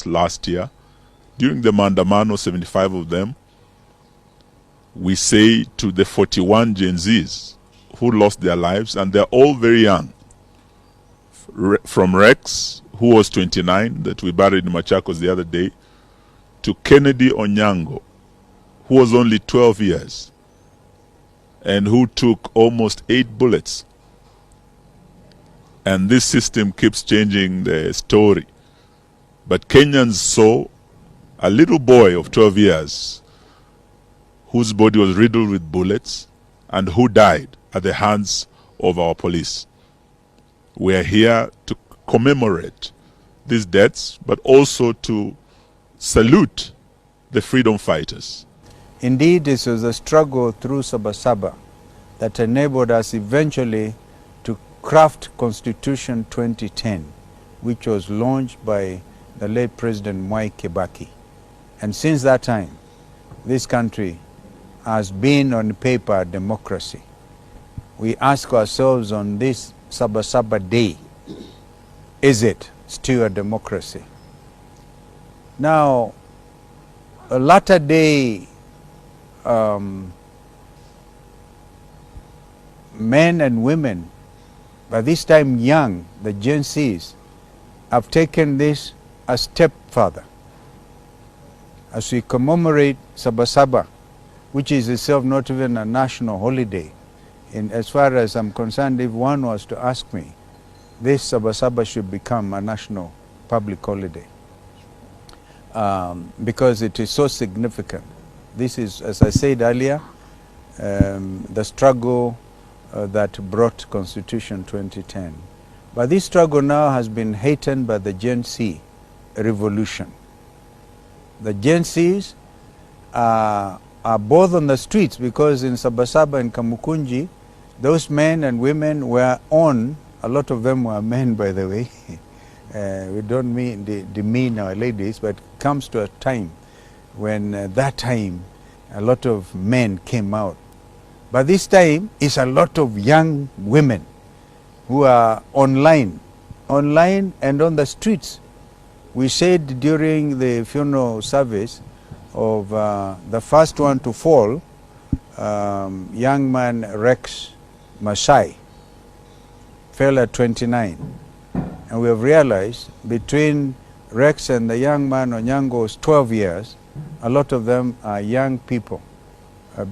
just last year. During the Maandamano, 75 of them, we say to the 41 Gen Zs who lost their lives, and they're all very young, from Rex, who was 29, that we buried in Machakos the other day, to Kennedy Onyango, who was only 12 years, and who took almost 8 bullets. And this system keeps changing the story. But Kenyans saw a little boy of 12 years whose body was riddled with bullets and who died at the hands of our police. We are here to commemorate these deaths, but also to salute the freedom fighters. Indeed, this was a struggle through Sabasaba that enabled us eventually to craft Constitution 2010, which was launched by the late President Moi Kibaki. And since that time, this country has been on paper a democracy. We ask ourselves on this Sabasaba day, is it still a democracy? Now, a latter day men and women, by this time young, the Gen Zs, have taken this a step further. As we commemorate Sabasaba, which is itself not even a national holiday, and as far as I'm concerned, if one was to ask me, this Sabasaba should become a national public holiday because it is so significant. This is, as I said earlier, the struggle that brought Constitution 2010. But this struggle now has been heightened by the Gen Z revolution. The Gen Zs are both on the streets, because in Sabasaba and Kamukunji, those men and women were on, a lot of them were men, by the way. We don't mean demean our ladies, but it comes to a time when that time a lot of men came out. But this time it's a lot of young women who are online and on the streets. We said during the funeral service of the first one to fall, young man Rex Masai, fell at 29. And we have realized between Rex and the young man Onyango's 12 years, a lot of them are young people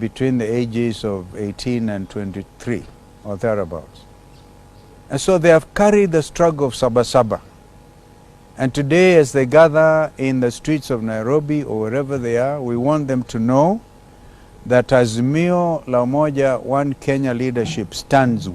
between the ages of 18 and 23 or thereabouts. And so they have carried the struggle of Sabasaba. And today, as they gather in the streets of Nairobi or wherever they are, we want them to know that Azimio la Umoja One Kenya leadership stands